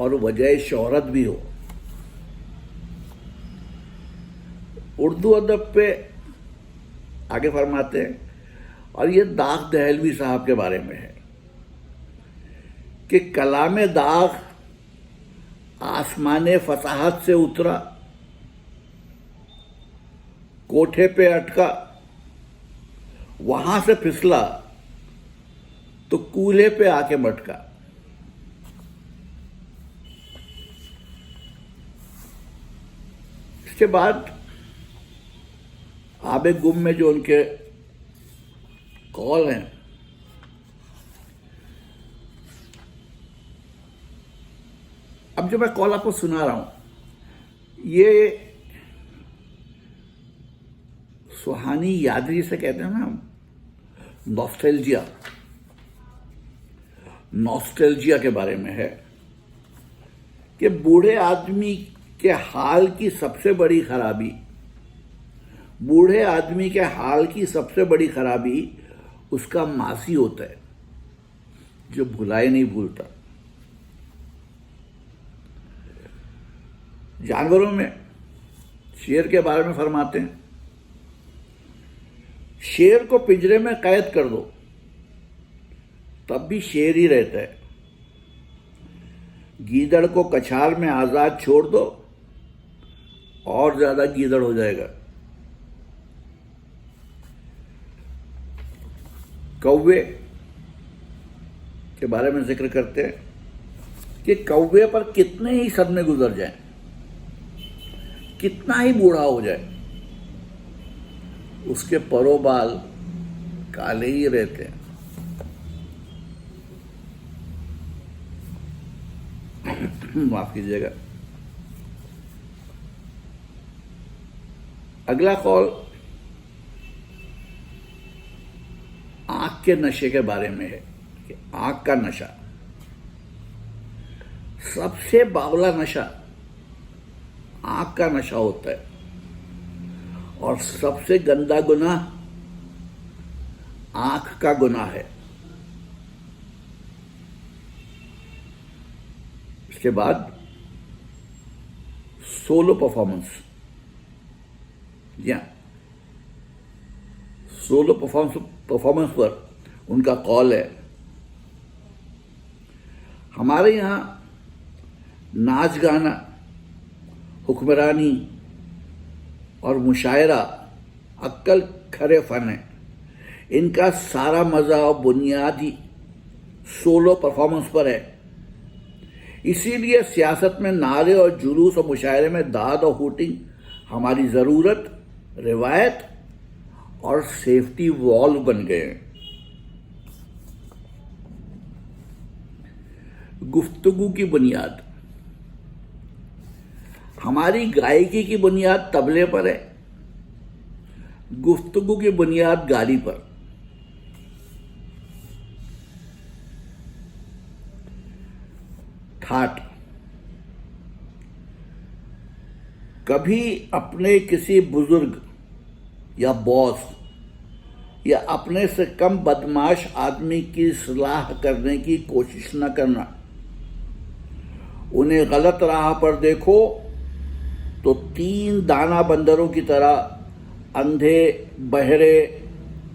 اور وجہ شہرت بھی ہو. اردو ادب پہ آگے فرماتے ہیں، اور یہ داغ دہلوی صاحب کے بارے میں ہے کہ کلام داغ آسمان فصاحت سے اترا، کوٹھے پہ اٹکا، وہاں سے پھسلا تو کولہے پہ آ کے مٹکا. اس کے بعد آب گم میں جو ان کے قول ہیں، اب جو میں قول آپ کو سنا رہا ہوں، یہ سوہانی یادری سے کہتے ہیں نا، نوسٹیلجیا کے بارے میں ہے کہ بوڑھے آدمی کے حال کی سب سے بڑی خرابی، اس کا ماضی ہوتا ہے جو بھلائے نہیں بھولتا. جانوروں میں شیر کے بارے میں فرماتے ہیں، شیر کو پنجرے میں قید کر دو تب بھی شیر ہی رہتا ہے، گیدڑ کو کچھار میں آزاد چھوڑ دو اور زیادہ گیدڑ ہو جائے گا. کوے کے بارے میں ذکر کرتے ہیں کہ کوے پر کتنے ہی صدمے گزر جائیں، کتنا ہی بوڑھا ہو جائے، اس کے پر و بال کالے ہی رہتے ہیں. معاف کیجیے گا. اگلا قول آنکھ کے نشے کے بارے میں ہے کہ آنکھ کا نشہ سب سے باولا نشہ آنکھ کا نشہ ہوتا ہے، اور سب سے گندا گناہ آنکھ کا گناہ ہے. اس کے بعد سولو پرفارمنس، سولو پرفارمنس پر ان کا قول ہے، ہمارے یہاں ناچ گانا، حکمرانی اور مشاعرہ عقل کھرے فن ہے، ان کا سارا مزہ اور بنیادی سولو پرفارمنس پر ہے. اسی لیے سیاست میں نعرے اور جلوس اور مشاعرے میں داد اور ہوٹنگ ہماری ضرورت، روایت اور سیفٹی وال بن گئے ہیں. گفتگو کی بنیاد، ہماری گائیکی کی بنیاد طبلے پر ہے، گفتگو کی بنیاد گالی پر. ٹھاٹ، کبھی اپنے کسی بزرگ یا باس یا اپنے سے کم بدمعاش آدمی کی اصلاح کرنے کی کوشش نہ کرنا. انہیں غلط راہ پر دیکھو تو 3 دانہ بندروں کی طرح اندھے، بہرے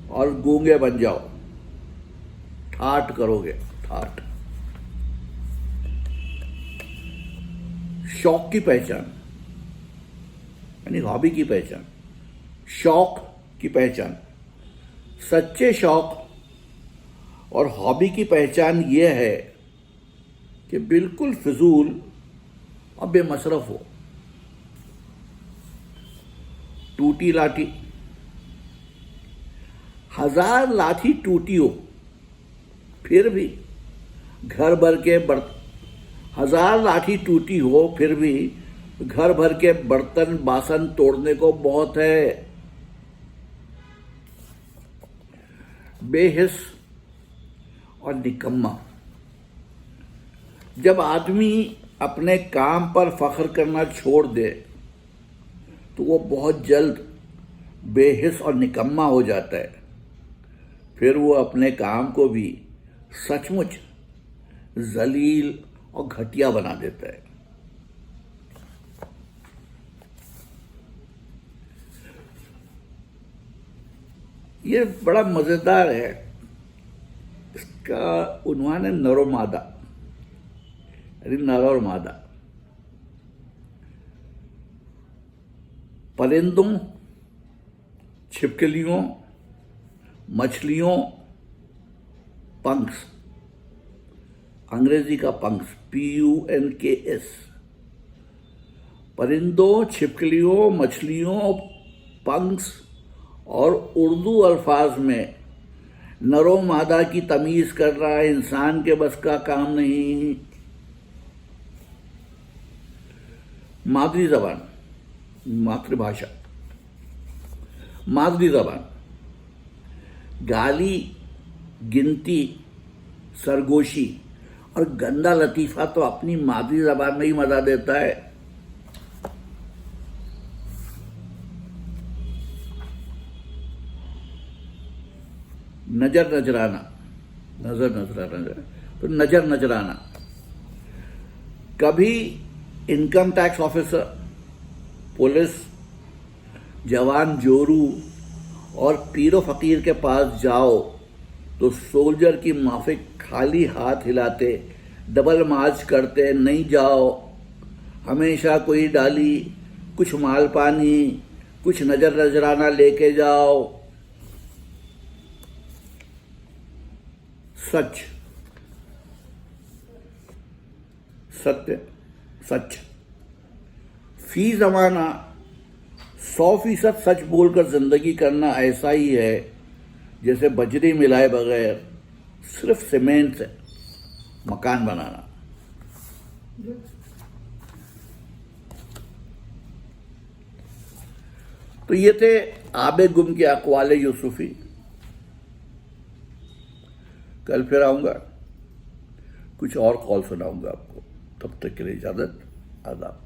اور گونگے بن جاؤ. ٹھاٹ کرو گے، ٹھاٹ. شوق کی پہچان، یعنی ہابی کی پہچان، شوق کی پہچان. سچے شوق اور ہابی کی پہچان یہ ہے کہ بالکل فضول اور بے مصرف ہو. ٹوٹی لاٹھی، 1000 لاٹھی ٹوٹی ہو پھر بھی گھر بھر کے 1000 لاٹھی ٹوٹی ہو پھر بھی گھر بھر کے برتن باسن توڑنے کو بہت ہے. بے حس اور نکما، جب آدمی اپنے کام پر فخر کرنا چھوڑ دے تو وہ بہت جلد بے حس اور نکما ہو جاتا ہے. پھر وہ اپنے کام کو بھی سچ مچ ذلیل اور گھٹیا بنا دیتا ہے. یہ بڑا مزیدار ہے. اس کا عنوان ہے نر و مادہ، یعنی نر اور مادہ. پرندوں، چھپکلیوں، مچھلیوں، پنکس، انگریزی کا پنکس PUNKS، پرندوں، چھپکلیوں، مچھلیوں، پنکس اور اردو الفاظ میں نر و مادہ کی تمیز کرنا انسان کے بس کا کام نہیں. مادری زبان، ماتر بھاشا، مادری زبان، گالی، گنتی، سرگوشی اور گندا لطیفہ تو اپنی مادری زبان میں ہی مزہ دیتا ہے. نظر نظرانہ، نظر نظرانہ تو نظر نظرانہ. کبھی انکم ٹیکس آفیسر، پولیس، جوان جورو اور پیر و فقیر کے پاس جاؤ تو سولجر کی مافک خالی ہاتھ ہلاتے، ڈبل مارچ کرتے نہیں جاؤ، ہمیشہ کوئی ڈالی، کچھ مال پانی، کچھ نظر نظرانہ لے کے جاؤ. سچ، ستیہ، سچ. فی زمانہ 100% سچ بول کر زندگی کرنا ایسا ہی ہے جیسے بجری ملائے بغیر صرف سیمنٹ سے مکان بنانا. تو یہ تھے آب گم کے اقوال یوسفی. کل پھر آؤں گا، کچھ اور قول سناؤں گا آپ کو. تب تک کے لیے اجازت، آداب.